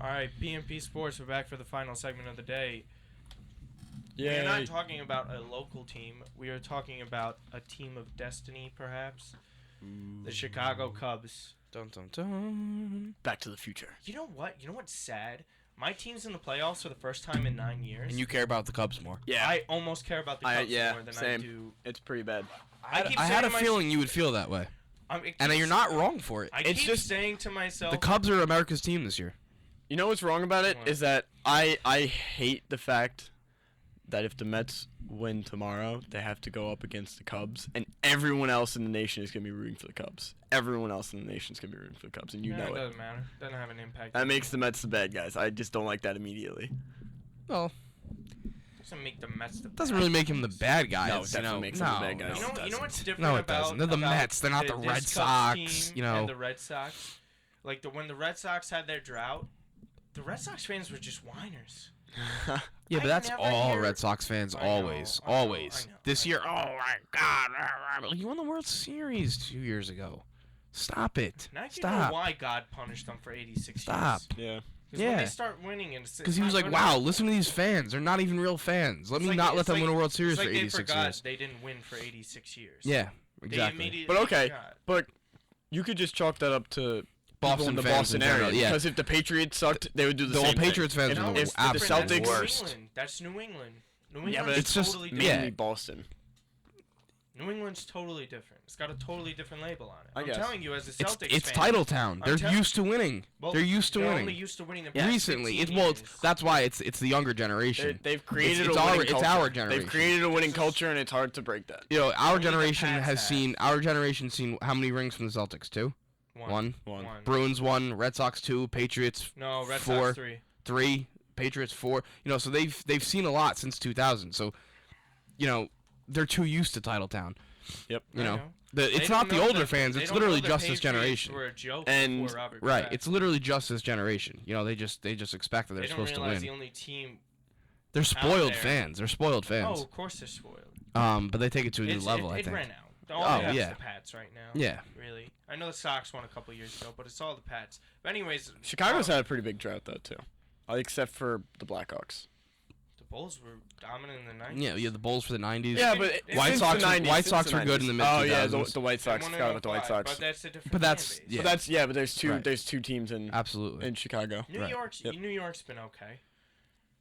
All right, PMP Sports. We're back for the final segment of the day. Yay. We're not talking about a local team. We are talking about a team of destiny, perhaps. The Chicago Cubs. Dun dun dun. Back to the future. You know what? You know what's sad? My team's in the playoffs for the first time in 9 years. And you care about the Cubs more. Yeah. I almost care about the Cubs more than same. I do. It's pretty bad. I had a feeling you would feel that way. And you're not wrong for it. I It's keep just saying to myself, The Cubs are America's team this year. You know what's wrong about it What? is that I hate the fact that if the Mets win tomorrow, they have to go up against the Cubs, and everyone else in the nation is going to be rooting for the Cubs. Everyone else in the nation is going to be rooting for the Cubs, and you know it it. doesn't matter. Doesn't have an impact. That makes the Mets the bad guys. I just don't like that immediately. Well, Doesn't make the Mets the doesn't bad really make him the guys. bad guy. No, it definitely makes them the bad guys. You know what's different No, it about doesn't. They're the about Mets. They're not the this Red Cubs Sox, team you know. And the Red Sox, like when the Red Sox had their drought, the Red Sox fans were just whiners. Yeah, but I that's never all hear- Red Sox fans. I know, Always. I know, Always. I know, This I year, know. oh my God. You won the World Series 2 years ago. Stop it. Now you Stop. know why God punished them for 86 Stop. years. Yeah. Because when Yeah. they start winning, and Because he was like, wow, listen to these fans. They're not even real fans. Let me not let them win a World Series for 86 they forgot years. They didn't win for 86 years. Yeah, They exactly. immediately But okay, forgot. but you could just chalk that up to Boston people in the fans Boston in general, area. yeah. Because if the Patriots sucked, they would do the The same whole thing. Patriots fans If- are the if the absolute Celtics worst. That's New England. New Yeah, England's but it's just- totally mainly yeah. different. Boston. New England's totally different. It's got a totally different label on it. I I'm guess. telling you, as a Celtics It's fan, title town. I'm They're used to winning. well, They're used to they're winning. only used to winning the past Recently, 15 it's years. that's why it's the younger generation. They've created it's a winning our- it's culture. our generation. They've created a winning This is- culture, and it's hard to break that. You know, our Only the generation Pats has have. seen how many rings from the Celtics? Two, one. One. Bruins 1, Red Sox 2, Patriots No, Red 4, Sox 3. 3, Patriots 4. You know, so they've seen a lot since 2000. So, you know, they're too used to Titletown. Yep. You I know, know. it's not the older fans. It's literally just this generation. Were a joke And- before Robert Right. Kraft. It's literally just this generation. You know, they just expect that they're They don't supposed to realize win. the only team. They're spoiled there. fans. They're spoiled Oh, fans. of course they're spoiled. But they take it to a new It's- level. I it think. ran out. All Oh, they have is yeah. the Pats right now. Yeah. Really. I know the Sox won a couple years ago, but it's all the Pats. But anyways, Chicago's had a pretty big drought though too, except for the Blackhawks. the Bulls were dominant in the 90s. Yeah. The Bulls for the 90s. Yeah, but White since Sox the were- 90s, White since Sox the were good in the 90s. Oh yeah, mid-2000s. the White Sox. They won Forgot about the White 05, Sox. But that's a different But that's- fan base. yeah. But there's two Right. there's two teams in Absolutely. Chicago. New Right. York's Yep. New York's been okay.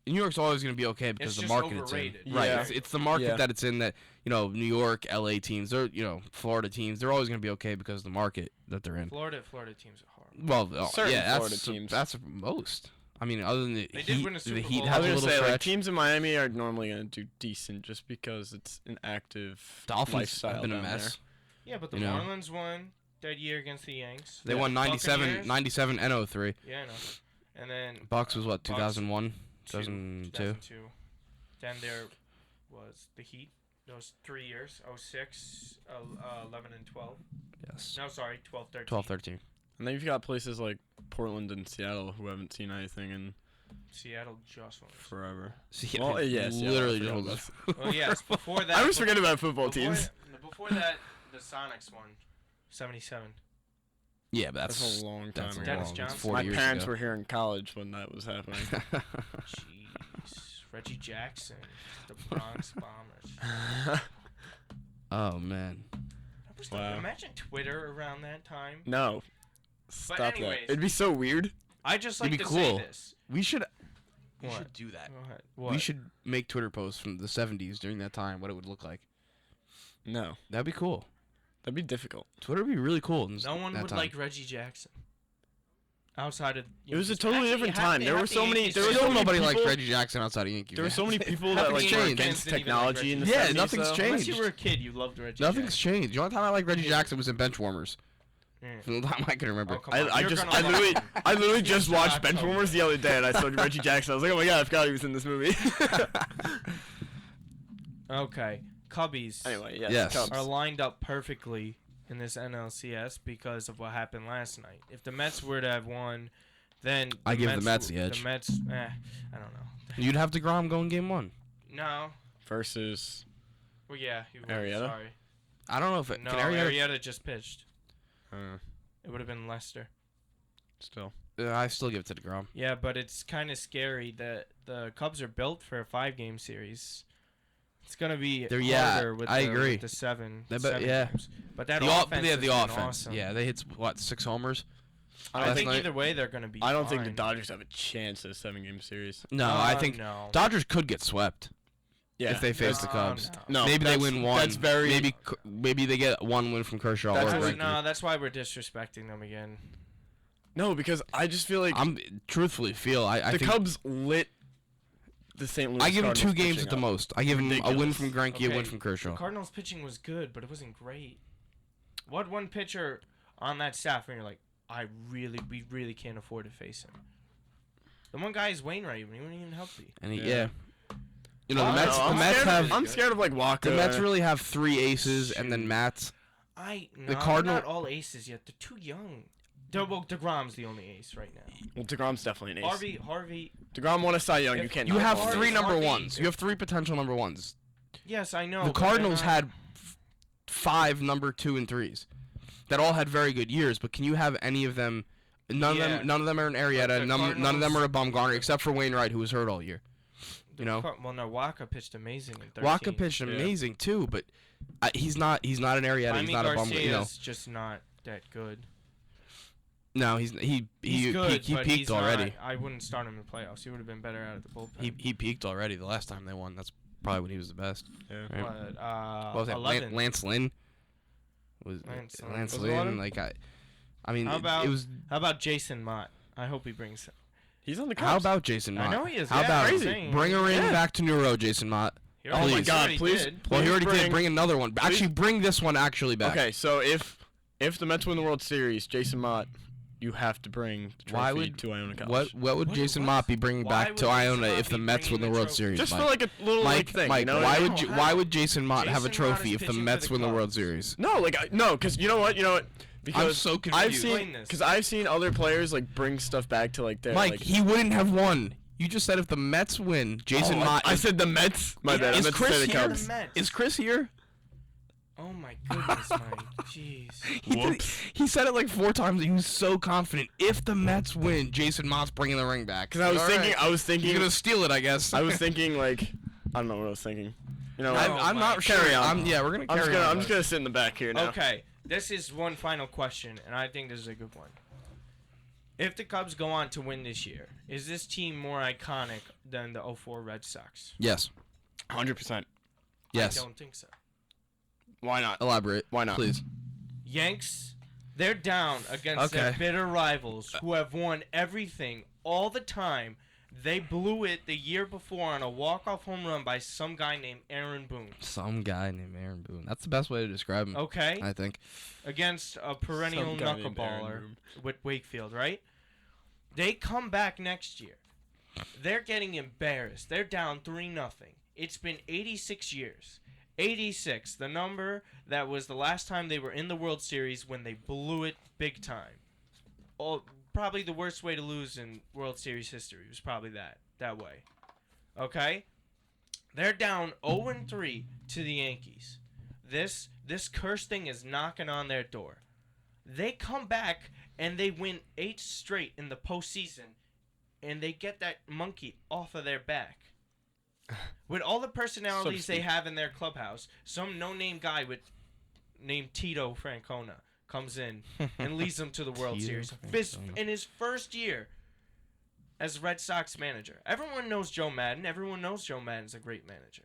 New York's always going to be okay because It's the just market overrated. it's in. Right. Yeah. It's the market Yeah. that it's in that, you know, New York, LA teams, they're, you know, Florida teams, they're always going to be okay because of the market that they're in. Florida teams are horrible. Well, Certain yeah, Florida that's teams. that's most. I mean, other than the They did Heat, win a Super the Heat Bowl. I has was a gonna little say like stretch. teams in Miami are normally gonna do decent just because it's an active Dolphins lifestyle have been a down mess. Yeah, but the You know. Marlins won that year against the Yanks. They The won 97 Buccaneers- and 03. Yeah, I know. And then Bucks was what, Bucks, 2001, 2002? 2002. Then there was the Heat. Those 3 years, 06, 11, and 12. Yes. No, sorry, 12, 13. 12, 13. And then you've got places like Portland and Seattle who haven't seen anything in Seattle just won. forever. See, Well, yes, yeah, literally I forgot just Well, yes, before that. I always forget about football teams. Before that, the Sonics won. 77. Yeah, but That's a long time that's ago. Dennis long. Johnson. That's 40 My years parents ago. were here in college when that was happening. Jeez. Reggie Jackson, the Bronx Bombers. Oh man. Wow. Imagine Twitter around that time. No. Stop anyways. that. It'd be so weird. I just like It'd be to cool. say this. We should What? do that. Go ahead. What? We should make Twitter posts from the 70s during that time, what it would look like. No. That'd be cool. That'd be difficult. Twitter would be really cool. In No one that would time. like Reggie Jackson. Outside of It was a totally different time. There were so many. There were Still so many nobody liked people. Reggie Jackson outside of Yankee. There were so many people that Nothing's like were changed. against Didn't even technology like in the Reggie. Yeah, 70s, nothing's though. changed. Unless you were a kid, you loved Reggie Nothing's Jackson. changed. The only time I liked Reggie Jackson was in Benchwarmers. Yeah. From the time I can remember. Oh, come on. I You're just gonna I love literally him. I literally just You're watched not coming. Benchwarmers the other day and I saw Reggie Jackson. I was like, oh my god, I forgot he was in this movie. Okay. Cubbies Anyway, yes. Yes. Cubs. are lined up perfectly in this NLCS because of what happened last night. If the Mets were to have won, then I give the Mets the edge. The Mets, I don't know. You'd have DeGrom go in game 1. No. Versus Well, yeah, he would. Arrieta? Sorry. I don't know if it. No, Can Arrieta, Arrieta just pitched. uh, It would have been Lester. still. I still give it to DeGrom. Yeah, but it's kind of scary that the Cubs are built for a 5-game series. It's gonna be harder with I the, agree. with the seven Yeah. games. But that They offense have has the been offense. awesome. Yeah, they hit 6 homers. I last think night. either way they're gonna be. I don't think the fine. Dodgers have a chance at a 7-game series. No, I think no. Dodgers could get swept Yeah, if they face the No, Cubs. no, Maybe they that's- win one. That's very. Maybe they get one win from Kershaw. That's or what- Greinke. No, that's why we're disrespecting them again. No, because I just feel like I'm truthfully feel I the think Cubs lit the St. Louis I give them 2 Cardinals games pitching at the up. most. I give them a win Ridiculous. from Greinke, a win Okay, from The Kershaw. Cardinals pitching was good, but it wasn't great. What one pitcher on that staff and you're like, we really can't afford to face him. The one guy is Wainwright, and he wasn't even healthy. And Yeah. you know, I the don't Mets know, the I'm Mets scared have of- I'm scared of like Walker. the Mets really have 3 aces and then Mats. The Cardinal- not all aces yet. They're too young. Well, DeGrom's the only ace right now. Well, DeGrom's definitely an ace. Harvey. DeGrom won a Cy Young. If- You can't. You knock have Harvey. 3 number Harvey- 1s. You have 3 potential number 1s. Yes, I know. The but they're Cardinals not- had 5 number 2 and 3s that all had very good years, but can you have any of them? None Yeah. of them are an Arrieta. the None of them are a Cardinals- Bumgarner, except for Wainwright, who was hurt all year. You know, Well, no, Waka pitched amazing in 13. Waka pitched Yeah. amazing too, but he's not an Arrieta. Jaime He's not a Bumgarner. You know, Garcia's just not that good. no, he He's good, he but peaked he's already. Not, I wouldn't start him in playoffs. He would have been better out of the bullpen. He peaked already the last time they won. That's probably when he was the best. Yeah. Right. But, What was that? 11. Lance Lynn was Lance Lynn. Lance Was it Lynn. 11? Like I mean, How about it was. How about Jason Mott? I hope he brings. He's on the Cubs. How about Jason Mott? I know he is. How yeah, about I'm crazy. saying. bring her in Yeah. back to Neuro, Jason Mott? He Oh already- my he God, already please- did. Well, he already did. bring- Bring another one. Actually, bring this one actually back. Okay, so if the Mets win the World Series, Jason Mott, you have to bring the Why trophy would- to Iona College. What would What- Jason what? Mott be bringing Why back would to Jason Iona Mott if be the Mets win bringing the the World trophy? Series? Just for Mike? like a little like thing. Mike, you know? why No, would how- why would Jason Mott have a Jason Mott trophy is if the pitching for Mets the win the World Cubs. Series? No, like no, because you know what, because so I've confused. Explain seen this. because I've seen other players like bring stuff back to like their Mike, like, he wouldn't have won. You just said if the Mets win, Jason Oh, Mott. I said the Mets. My Yeah, bad. I is meant to Chris say the here? Cubs. The Mets. Is Chris here? Oh my goodness, Mike. Jeez. He said it like 4 times. He was so confident. If the Mets win, Jason Mott's bringing the ring back. Because I was All thinking, right. I was He's thinking, gonna steal it, I guess. I was thinking like, I don't know what I was thinking. You know, No, I'm not Mike. sure. Carry on. We're gonna I'm carry just gonna, on. I'm just gonna sit in the back here now. Okay, this is one final question, and I think this is a good one. If the Cubs go on to win this year, is this team more iconic than the 04 Red Sox? Yes. 100%. Yes. I don't think so. Why not? Elaborate. Why not? Please. Yanks, they're down against their Okay. bitter rivals who have won everything all the time. They blew it the year before on a walk-off home run by some guy named Aaron Boone. Some guy named Aaron Boone. That's the best way to describe him. Okay? I think. Against a perennial Some guy named Aaron knuckleballer Boone. with Wakefield, right? They come back next year. They're getting embarrassed. They're down 3-0. It's been 86 years. 86, the number that was the last time they were in the World Series when they blew it big time. Oh, probably the worst way to lose in World Series history was probably that way. Okay? They're down 0-3 to the Yankees. This curse thing is knocking on their door. They come back and they win 8 straight in the postseason, and they get that monkey off of their back. With all the personalities they speak. have in their clubhouse, some no-name guy named Tito Francona comes in and leads them to the World Tito Series. Francona. In his first year as Red Sox manager. Everyone knows Joe Madden. Everyone knows Joe Madden's a great manager.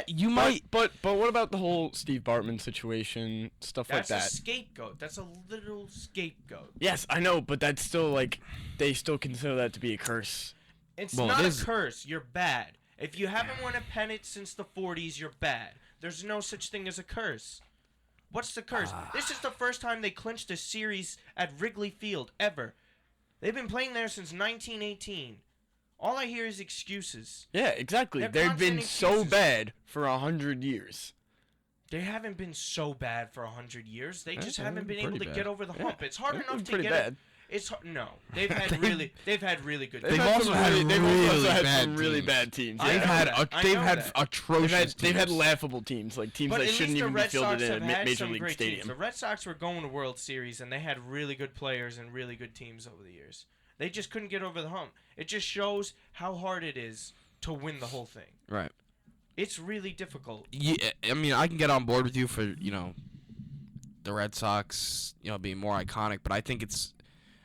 You might. But what about the whole Steve Bartman situation, stuff like That's a that? scapegoat. That's a literal scapegoat. Yes, I know, but that's still like they still consider that to be a curse. It's Well, not it a is- curse. You're bad. If you haven't won a pennant since the 40s, you're bad. There's no such thing as a curse. What's the curse? This is the first time they clinched a series at Wrigley Field ever. They've been playing there since 1918. All I hear is excuses. Yeah, exactly. They're They've been constant so excuses. bad for 100 years. They haven't been so bad for 100 years. They just they've haven't been been able to pretty get bad. over the Yeah, hump. It's hard they've enough been to pretty get bad. No, they've had really good. They've teams. also had they've really also had bad some really teams. bad teams. I They've know had that. I they've know had that. atrocious. They've had teams. laughable teams, like teams But that at shouldn't least the even be Red Sox fielded have in a had Major some League great Stadium. teams. The Red Sox were going to World Series, and they had really good players and really good teams over the years. They just couldn't get over the hump. It just shows how hard it is to win the whole thing. Right. It's really difficult. Yeah, I mean, I can get on board with you for the Red Sox, being more iconic, but I think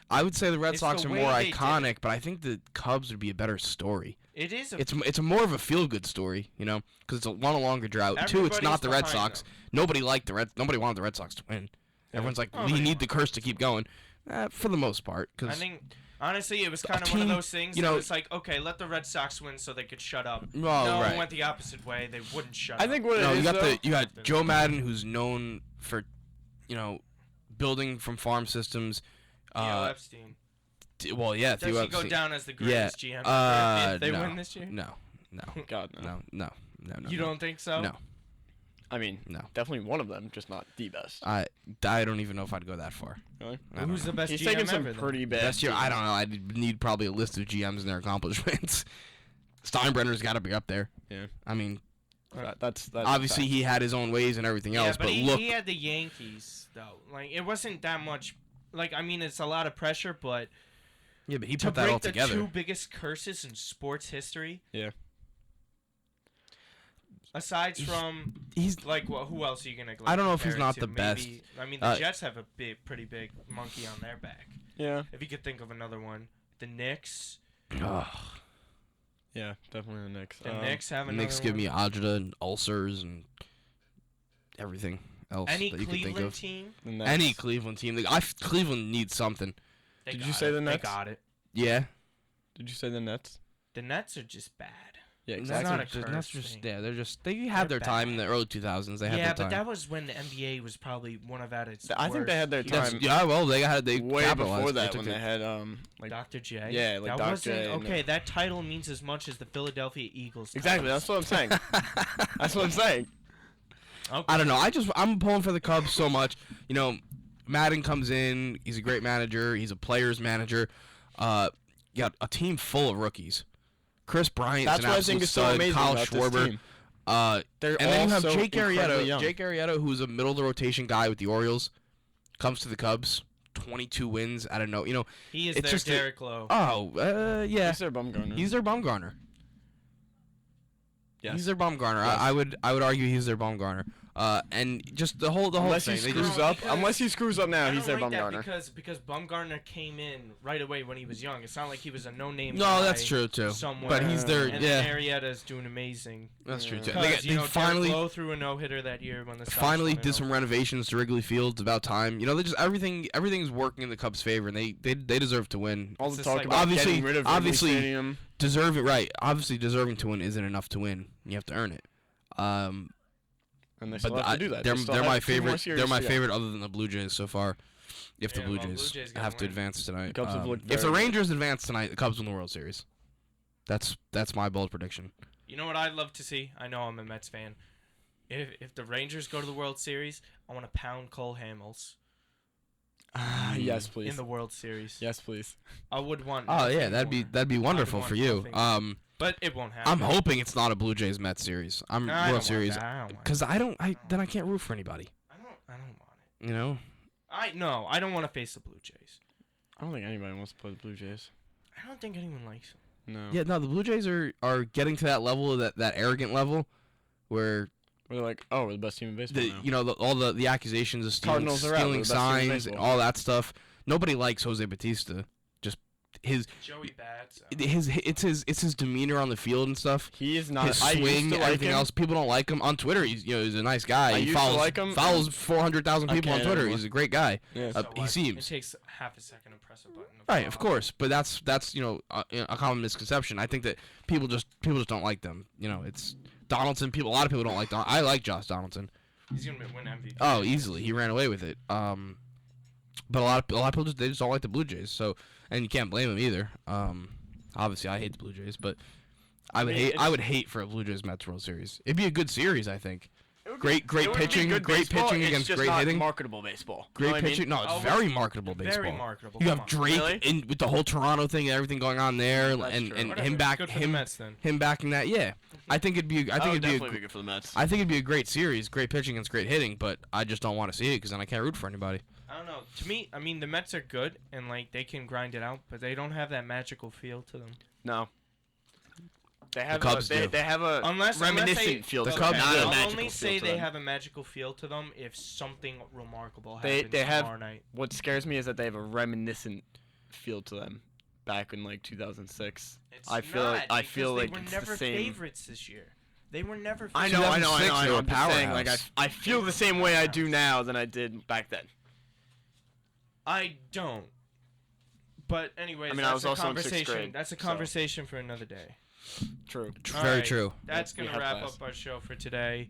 I would say the Red It's Sox the are way more they did iconic, but I think the Cubs would be a better story. It is. It's a more of a feel good story, because it's a longer drought. Two, it's not the Red Everybody's Sox. behind Nobody wanted the Red Sox to win. Everyone's like, we need the curse to keep going, for the most part. I Cause think honestly, it was kind of team, one of those things. you know- It's like, okay, let the Red Sox win so they could shut up. Well, no, right. it went the opposite way. They wouldn't shut I up. think what no, it is, though, you got Joe Madden, who's known for, building from farm systems. Theo Epstein. Well, yeah, Does Theo he go Epstein. down as the greatest GM ever if they no, win this year? No, God, no. no. You don't think so? No. I mean, No. definitely one of them, just not the best. I don't even know if I'd go that far. Really? I don't Who's know. the best He's GM taken some ever, then? pretty bad. Best year? I teams. don't know. I'd need probably a list of GMs and their accomplishments. Steinbrenner's got to be up there. Yeah. I mean, That's obviously a fact. he had his own ways and everything else, but look, he had the Yankees though. Like it wasn't that much. Like I mean, it's a lot of pressure, but yeah, but he to put that all break the together. two biggest curses in sports history. Yeah. Aside from He's like, well, who else are you gonna? Like, I don't know if he's compare it not to? the best. Maybe, I mean, the Jets have a pretty big monkey on their back. Yeah. If you could think of another one, the Knicks. ugh, Yeah, definitely the Knicks. The Knicks have another Knicks give one. me agita and ulcers and everything else Any that you can think Cleveland of. team. The Nets. Any Cleveland team. Cleveland needs something. They Did got you say it. the Nets? They got it. Yeah. Did you say the Nets? The Nets are just bad. Yeah, That's exactly. not a That's curse just thing. yeah. They had They're their time in bad. the early 2000s. They had Yeah, their but time. that was when the NBA was probably one of at its I think they worst had their years. time. Yeah, well, they Way capitalized. before that, took when it. they had like Dr. J. Yeah, like that Dr. wasn't J and okay. That title means as much as the Philadelphia Eagles. exactly. That's what I'm saying. That's what I'm saying. Okay. I don't know. I'm pulling for the Cubs so much. Madden comes in. He's a great manager. He's a player's manager. You got a team full of rookies. Chris Bryant's That's an what I absolute think is so stud. amazing Kyle about this Schwarber. team. And They're then all you have so Jake incredibly Arrieta. young. Jake Arrieta, who's a middle of the rotation guy with the Orioles, comes to the Cubs. 22 wins out of no. He is it's their just Derek Lowe. Yeah. He's their Bumgarner. He's their Bumgarner. Yes. He's their Bumgarner. Yes. I would argue he's their Bumgarner. And just the whole Unless thing. he They screws just, No, up. because- Unless he screws up now, I he's don't their like that Bumgarner. because Bumgarner came in right away when he was young. It's not like he was a no-name. no, guy that's true too. Somewhere. But he's their And yeah. then Arrieta's doing amazing. That's true too. Because, They finally Derek Lowe threw a no-hitter that year when the Sox finally won it did some all. renovations to Wrigley Field. It's about time. They just everything's working in the Cubs' favor, and they deserve to win. All It's the just talk like- about Obviously- getting rid of Wrigley obviously- Stadium. Deserve it, right? Obviously, deserving to win isn't enough to win. You have to earn it. And they But still have to do that. they're They still they're have my 2 more favorite. series They're my to go. favorite, other than the Blue Jays so far. If the Yeah, Blue well, Blue Jays Jays gotta have to win. advance tonight, Cubs have looked if the very good. Rangers advance tonight, the Cubs win the World Series. That's my bold prediction. You know what I'd love to see? I know I'm a Mets fan. If the Rangers go to the World Series, I want to pound Cole Hamels Yes, please. in the World Series. Yes, please. I would want. Oh yeah, nothing that'd be more. wonderful want for you. nothing. But it won't happen. I'm hoping it's not a Blue Jays Mets series. No, I don't World want Series that. I don't want because then I can't root for anybody. I don't want it. I don't want to face the Blue Jays. I don't think anybody wants to play the Blue Jays. I don't think anyone likes them. No. Yeah, no, the Blue Jays are getting to that level, that arrogant level, where We're like, oh, we're the best team in baseball now. all the accusations of Cardinals are out, stealing we're the best team in signs and baseball. all that stuff. Nobody likes Jose Batista. Just his Joey Bats. it's his demeanor on the field and stuff. He is not. His I used swing, to like everything him. else. People don't like him on Twitter. He's a nice guy. I He used to follows like him. follows 400,000 people on can't Twitter. anymore. He's a great guy. Yeah. So he what? seems. It takes half a second to press a button. to Right, of follow. course, but that's a common misconception. I think that people just don't like them. It's Donaldson. A lot of people don't like Donaldson. I like Josh Donaldson. He's gonna win MVP. Oh, easily. He ran away with it. But a lot of people just don't like the Blue Jays. So, and you can't blame them either. Obviously I hate the Blue Jays, but I would hate for a Blue Jays Mets World Series. It'd be a good series, I think. Great It would be pitching, good great baseball, pitching it's against just great not hitting. marketable baseball. Great You know what I mean? pitching. No, it's Oh, very marketable baseball. Very marketable. You Come have on. Drake Really? in with the whole Toronto thing and everything going on there, That's and true. and Whatever. him back Good for the him Mets, then. him backing that. Yeah, I think it'd be. I think it'd be. definitely be good for the Mets. I think it'd be a great series, great pitching against great hitting, but I just don't want to see it because then I can't root for anybody. I don't know. To me, I mean, the Mets are good and like they can grind it out, but they don't have that magical feel to them. No. They have Cubs do. they have a Unless reminiscent they, feel The to Cubs them, not do. a I'll magical only feel say to they them. have a magical feel to them if something remarkable They happens have- tomorrow night. What scares me is that they have a reminiscent feel to them back in like 2006. It's I feel not, like I because feel they like were it's never the same. favorites this year. They were never. I Favorites. know, I know, I 2006, know. I they know. were I'm just saying, like powerhouse. I feel the same way I do now than I did back then. I don't. But anyways, I mean, I that's was a also in sixth conversation. grade, That's a so. conversation for another day. True. All Very right. true. That's We gonna have wrap class. up our show for today.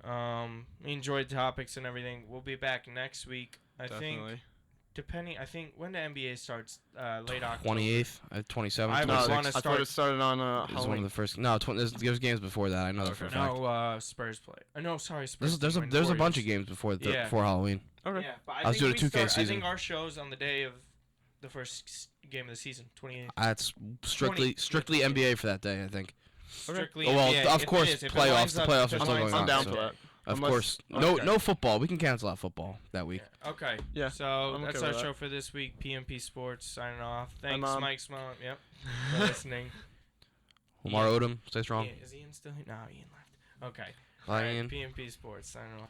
We enjoyed the topics and everything. We'll be back next week. I think depending. I think when the NBA starts, late October. 28th, 27th, I would 26th. wanna I thought start- it started on This is one of Halloween. the first. No, there's games before that. I know that for a fact. No, Spurs play. No, sorry, Spurs. There's a play there's a bunch of Warriors. games before Yeah. before Halloween. Okay. Yeah, but I Let's think do the we 2K start, I season. think our show's on the day of the first game of the season, 28th. That's strictly NBA for that day, I think. Strictly Oh, well, NBA. of If it course, is, if it playoffs- lines the up, playoffs if are it still lines going up, I'm down so- for that. Of Unless- course, okay. no football. We can cancel out football that week. Yeah. Okay. Yeah, So I'm that's okay our with that. show for this week. PMP Sports signing off. Thanks, Mom. Mike Smalley. Yep. For listening. Lamar Odom, stay strong. Is Ian still here? No, Ian left. Okay. Bye, All right, Ian. PMP Sports signing off.